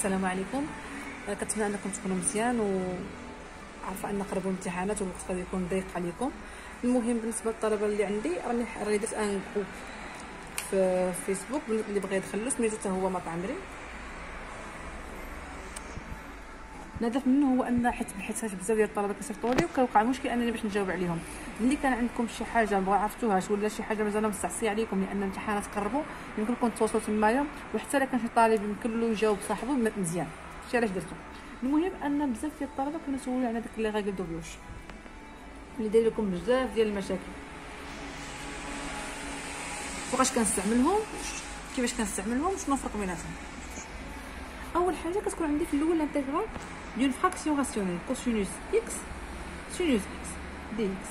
السلام عليكم. كنتمنى انكم تكونوا مزيان وعارفه ان قربوا الامتحانات والوقت غادي يكون ضيق عليكم. المهم بالنسبه للطلبه اللي عندي راني درت ان جروب في فيسبوك اللي بغى يدخل له، سميتو حتى هو مطعم ري. الهدف منه هو ان حيت بزاف ديال الطلبه كيصيفطوا لي وكيوقع مشكل انني باش نجاوب عليهم. اللي كان عندكم شي حاجه ما عرفتوهاش ولا شي حاجه مازال مستعصيه عليكم لان الامتحانات قربوا، يمكن لكم تواصلوا تمايا، وحتى الا كان شي طالب يمكن له يجاوب صاحبه مزيان. شي علاش درتو. المهم ان بزاف ديال الطلبه كانوا يسولوا على داك لي غاكل دوبلوش اللي داير لكم بزاف ديال المشاكل. فوقاش كنستعملهم، كيفاش كنستعملهم، شنو الفرق بيناتهم. اول حاجه كتكون عندي في الاول الانتغرال دون فراكسيون راسيونيل كوسينوس اكس سينوس اكس دي اكس.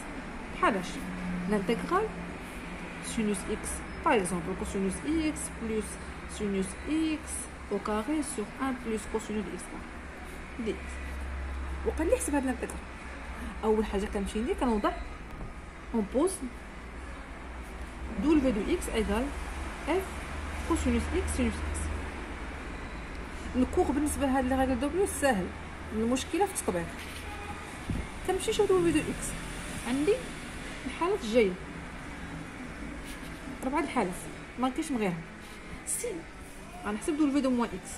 بحال هادشي الانتغرال سينوس اكس باغ اكزومبل كوسينوس اكس بلس سينوس اكس او كاري سور 1 بلس كوسينوس اكس دي اكس. وقال لي حسب هاد الانتغرال. اول حاجه كنمشي ليه كنوضع اون بوز دو في دو اكس ايغال اف كوسينوس اكس سينوس اكس. الكور بالنسبه لهاد لي غاكل دوبلو ساهل، المشكله في التطبيق. كنمشي نشوف دو في دو اكس، عندي الحالات الجايه 4 الحالات ما كاينش من غيرها. سي غنحسب دو في دو موان اكس،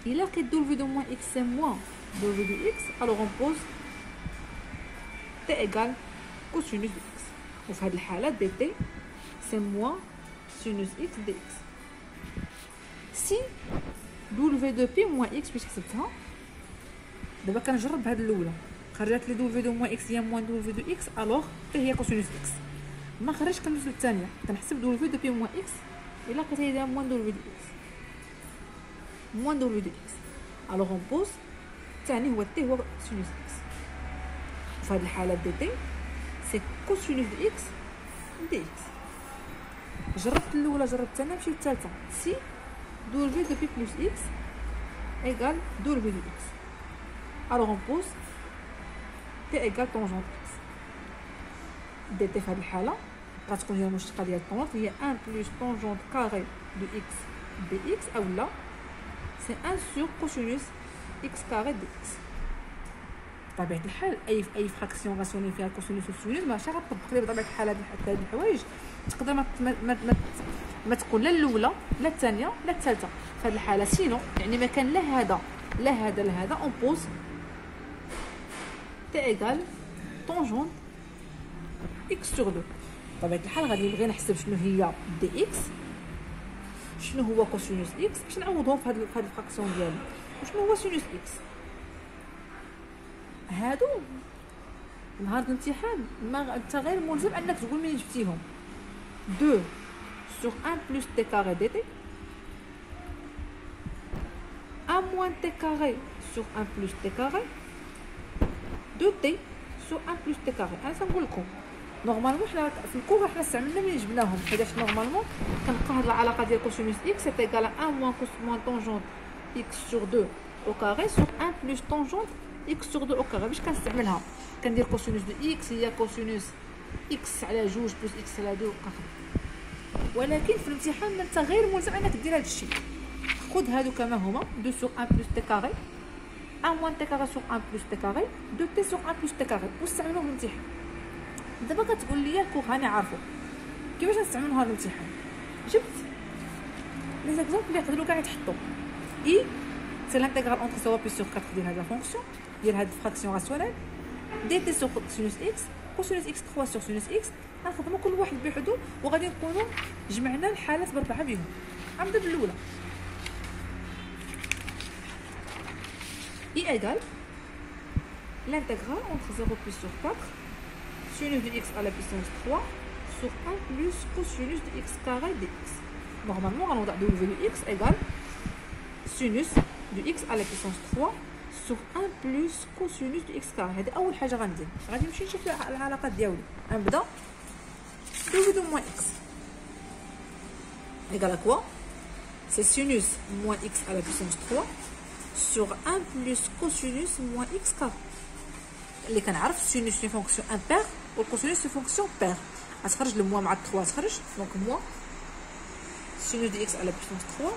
الا لقيت دو في دو موان اكس سي موان دو في دو اكس الوغ اون بوز تي ايغال كوسينوس دو اكس. وفي هاد الحالات دي تي سي موان سينوس اكس دي اكس. سي دو دو بي موان اكس باش حسبتها. دابا كنجرب هاد الاولى، خرجت لي دو في دو موان اكس هي موان دو في دو اكس الوغ حتى هي كوسينوس اكس. ما خرجش كندوز للثانيه كنحسب دو في دو بي موان اكس، الا لقيت هي موان دو في دو اكس موان دو في دو اكس الوغ اون بوز الثاني هو تي هو سينوس اكس. في هاد الحاله دي تي سي كوسينوس دو اكس دي اكس. جربت الاولى جربت الثانيه مشيت للثالثه. سي دو في دو بي بلس اكس ايغال دو في دو اكس الوغ اون بوز تي ايغال طونجونت اكس دي تي. في هاد الحاله غتكون هي المشتقه ديال الطونجونت هي 1 بلس طونجونت كاري دو اكس دي اكس، اولا سي 1 سور كوسينوس اكس كاري دي اكس. بطبيعه الحال اي فراكسيون راسيونيل فيها كوسينوس وسينوس ماشي غتطبق لي بطبيعه الحال هاد الحوايج. تقدر ما تكون لا الاولى لا الثانيه لا الثالثه في هذه الحاله، سينو يعني ما كان لا هذا لا هذا لا هذا اون بوز تي ايغال طونجونت اكس سور 2. بطبيعه الحال غادي نبغي نحسب شنو هي دي اكس شنو هو كوسينوس اكس باش نعوضهم في هذه الفراكسيون ديالي، وشنو هو سينوس اكس. هادو نهار الامتحان ما انت غير ملزم انك تقول منين جبتيهم. 2 sur 1 plus t carré dt 1 moins t carré sur 1 plus t carré 2t sur 1 plus t carré. انا تنقول لكم نورمالمون حنا في الكور حنا استعملنا منين جبناهم، حيت نورمالمون كنلقى هاد العلاقه ديال كوسينوس اكس سي ايغال 1 moins طونجونت اكس sur 2 au carré sur 1 plus طونجونت اكس sur 2 au carré. باش كنستعملها كندير كوسينوس دو اكس هي كوسينوس اكس على 2 بلس اكس على 2 كنخدم. ولكن في الامتحان انت غير ملزم انك دير هذا الشيء. خذ هادو كما هما 2 sur 1 plus t carré 1 moins t carré sur 1 plus t carré 2t sur 1 plus t carré واستعملوه في الامتحان. دابا كتقول لي الكور هاني عارفو كيفاش نستعملوها في الامتحان. جبت لي زيكزامبل اللي يقدروا كاع يتحطوا. اي سي لانتيغرال اونتر سوا بي سور 4 ديال هاد لا فونكسيون ديال هاد الفراكسيون راسيونيل دي تي سور سينوس اكس كوسينوس اكس 3 سور سينوس اكس. غنخدموا كل واحد بوحدو وغادي نكونوا جمعنا الحالات بربعه بهم. غنبدا بالاولى. اي ايغال l'intégral entre 0 plus sur 4 sinus de x à la puissance 3 sur 1 plus cosinus de x carré dx. Normalement غنوضع دو في دو x égale sinus de x à la puissance 3 sur 1 plus cosinus de x carré. هذه اول حاجه غندير. غادي نمشي نشوف العلاقات ديالي. غنبدا دو في دو موان x égale à quoi c'est sinus moins x à la puissance 3 sur 1 plus cosinus moins x carré. اللي كنعرف السينوس سي فونكسيون امبير والكوسينوس سي فونكسيون بير. غتخرج الموا مع 3 تخرج دونك موا سينوس دي اكس على بيسونس 3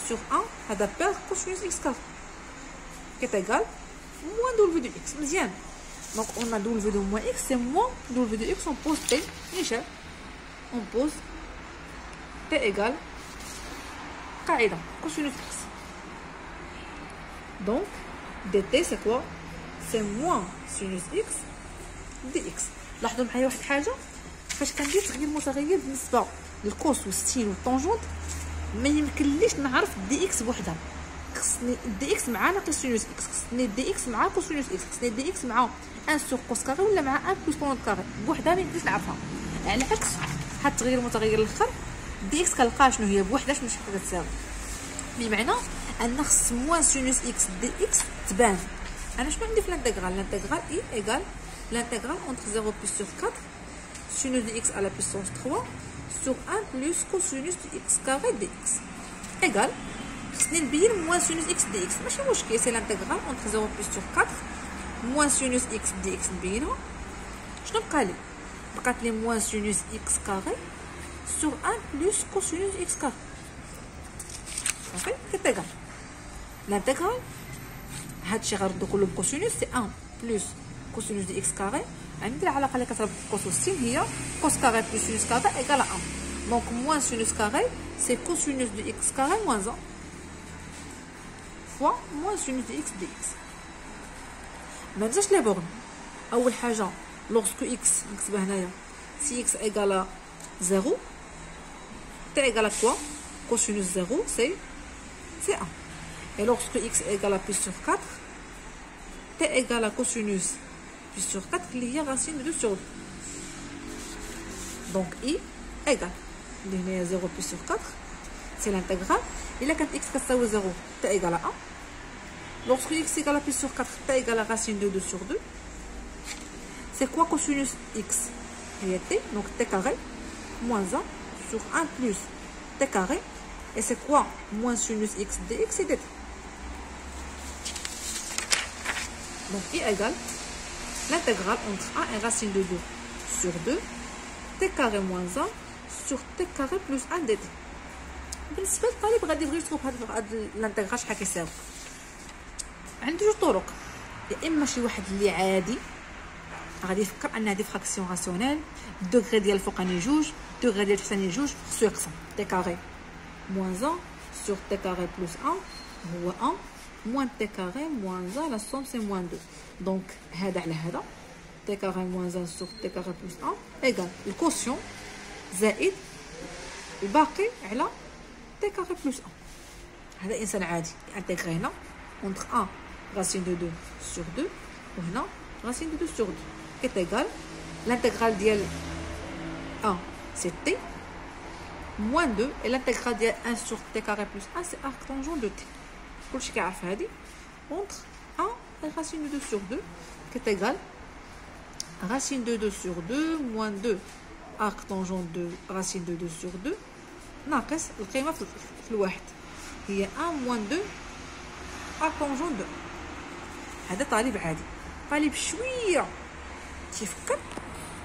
sur 1 هذا بير كوسينوس x كار qui est égal moins W de x. مزيان. Donc on a W de moins x, c'est moins W de x, on pose t, Michel. On pose t égale قاعدة cosinus x. Donc dt c'est quoi? C'est moins sinus x dx. لاحظوا معايا واحد الحاجة، فاش كندير تغيير متغير بالنسبة للكوس والسين والطونجونت ما يمكنليش نعرف دي اكس بوحدها، خصني دي اكس مع ناقص سينوس اكس، خصني دي اكس مع كوسينوس اكس، خصني دي اكس مع 1 سور كوس كاري ولا مع 1 بلس كون كاري بوحدها ما يمكنليش نعرفها. على عكس هاد التغيير المتغير الاخر دي اكس كنلقاها شنو هي بوحدها شنو شحال كتساوي، بمعنى ان خص موان سينوس اكس دي اكس تبان. انا شنو عندي في الانتغرال؟ الانتغرال اي ايغال l'intégrale entre 0 plus sur 4 sinus de x à la puissance 3 sur 1 plus cosinus de x carré dx égale خصني نبين moins sinus x dx ماشي مشكل، سي l'intégrale entre 0 plus sur 4 moins sinus x dx نبينها. شنو بقى لي؟ بقات لي moins sinus x carré sur 1 plus cosinus de x carré صافي كي égal l'intégrale هادشي غنردو كله بكوسينوس سي 1 plus cosinus de x carré. عندي العلاقه اللي كتربط الكوس والسين هي cos carré plus sinus carré égale à 1. donc moins sinus carré c'est cosinus de x carré moins 1 fois moins sinus de x dx. ما ننساش لي بورن. اول حاجه lorsque x نكتبها هنايا si x égale à 0 t égale à quoi? cosinus 0 c'est 1 et lorsque x égale à plus sur 4 t égale à cosinus plus sur 4 اللي هي racine de 2 sur 2. donc i égale اللي هنايا 0 plus sur 4 c'est l'intégrale. إلا كانت x كتساوي 0 t égale à 1. lorsque x égale à plus sur 4 t égale à racine de 2 sur 2. c'est quoi cosinus x? هي t donc t carré moins 1 sur 1 plus t carré. et c'est quoi moins sinus x dx? c'est dt. donc i égale l'intégrale entre 1 et racine de 2 sur 2 t carré moins 1 sur t carré plus 1 dt. بالنسبه للطالب غادي يبغي يشوف هاد الانتغرال شحال كيساوي. عنده جوج طرق، يا اما شي واحد اللي عادي غادي يفكر ان هادي فراكسيون راسيونيل الدوغري ديال الفوقاني جوج الدوغري ديال التحتاني جوج خصو يقسم t carré moins 1 sur t carré plus 1 هو 1 moins t carré moins 1 la somme c'est moins 2. donc هذا على هذا t carré moins 1 sur t carré plus 1 égale الكوسيون زائد الباقي على t carré plus 1. هذا انسان عادي انتغري هنا entre 1 racine de 2 sur 2 وهنا racine de 2 sur 2 qui est égal l'intégrale ديال 1 c'est t moins 2 et l'intégrale ديال 1 sur t carré plus 1 c'est arc tangent de t. كلشي كيعرف هادي entre 1 et racine de 2 sur 2 qui est égal racine de 2 sur 2 moins 2 arc tangent de racine de 2 sur 2 ناقص القيمه في الواحد هي 1 moins 2 arc tangent 2. هذا طالب عادي. طالب شويه كيفكر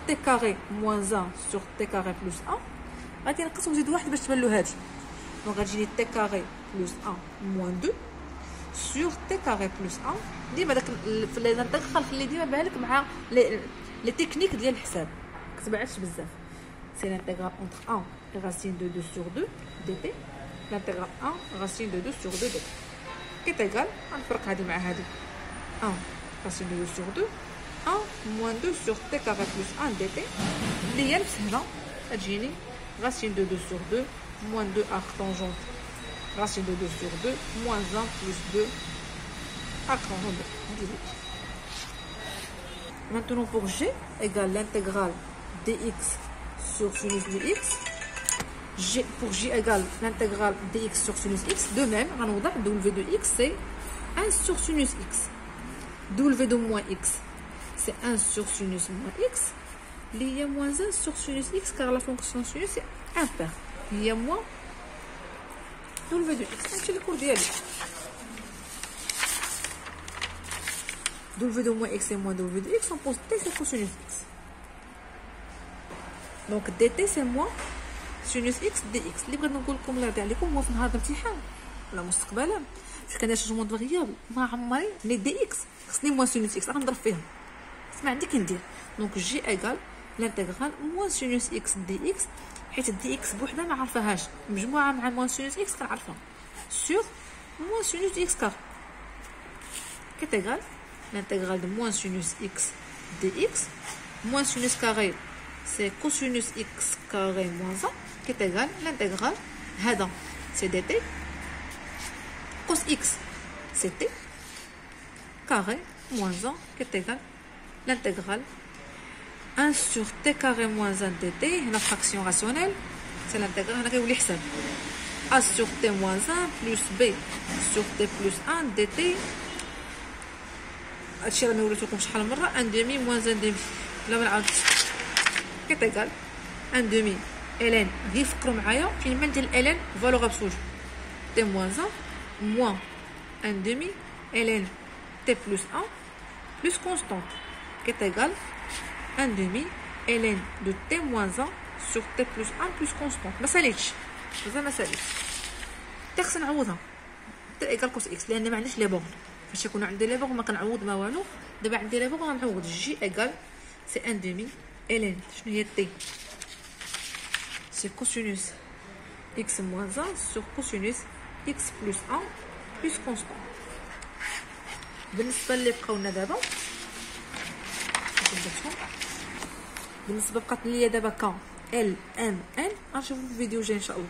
t carré moins 1 sur t carré plus 1 غادي نقص ونزيد واحد باش تبان له هادي. دونك غتجيني t carré plus 1 moins 2 sur t carré plus 1. ديما داك في الانتغرال خلي ديما بالك مع لي تكنيك ديال الحساب كتبعدش بزاف. سي l'intégrale entre 1 et racine de 2 sur 2 dt l'intégrale 1 racine de 2 sur 2 dt qui est égal غنفرق هادي مع هادي 1 racine de 2 sur 2 1 moins 2 sur t carré plus 1 dt اللي هي نفس هنا تجيني racine de 2 sur 2 moins 2 arc tangent racine de 2 sur 2 moins 1 plus 2 arc tangent 2. Maintenant pour g égale l'intégrale dx sur sinus de x. G, pour g égale l'intégrale dx sur sinus x. De même, w de x c'est 1 sur sinus x. W de moins x c'est 1 sur sinus moins x. Il y a moins 1 sur sinus x car la fonction sinus est impair. Il y a moins w de x. C'est le cours d'IL. W de moins x et moins w de x. On pose t c'est cosinus x. Donc dt c'est moins sinus x dx. اللي بغيت نقول لكم الله يرضي عليكم هو في نهار الامتحان ولا مستقبلا فاش كندير شونجمون د فاريابل ما عمري ني دي اكس خصني موان سينوس اكس غنضرب فيهم ما عندي كندير دونك جي ايغال لانتيغرال موان سينوس اكس دي اكس حيت دي اكس بوحدها ما عارفاهاش مجموعه مع موان سينوس اكس كنعرفها سور موان سينوس اكس كار كتيغال l'intégral de moins sinus x dx moins sinus carré c'est cosinus x carré moins 1 qui est égal l'intégrale هذا c'est dt cos x c'est t carré moins 1 qui est égal l'intégrale 1 sur t carré moins 1 dt هنا fraction rationnelle c'est l'intégrale هنا كيولي حساب a sur t moins 1 plus b sur t plus 1 dt هادشي راه وريتكم شحال من مره ان دومي موان ان دومي بلا ما نعاودش كيطيغال ان دومي الين غير فكروا معايا فين ما ندير الين فالور ابسولو تي موان 1 موان ان دومي الين تي بلس 1 بلس كونستانت كيطيغال ان دومي الين دو تي موان 1 سور تي بلس 1 بلس كونستانت ما ساليتش مازال ما ساليتش تي خصنا نعوضها تي ايكال كوس اكس لان ما عنديش لي بورن فاش يكون عندي لي بوغ ما كنعوض ما والو دابا عندي لي بوغ غنعوض جي ايغال سي ان دومي الين شنو هي تي سي كوسينوس اكس موان 1 سور كوسينوس اكس بلس 1 بلس كونستانت بالنسبه اللي بقاو لنا دابا بالنسبه بقات ليا دابا ك ال ام ان غنشوفو في الفيديو الجاي ان شاء الله.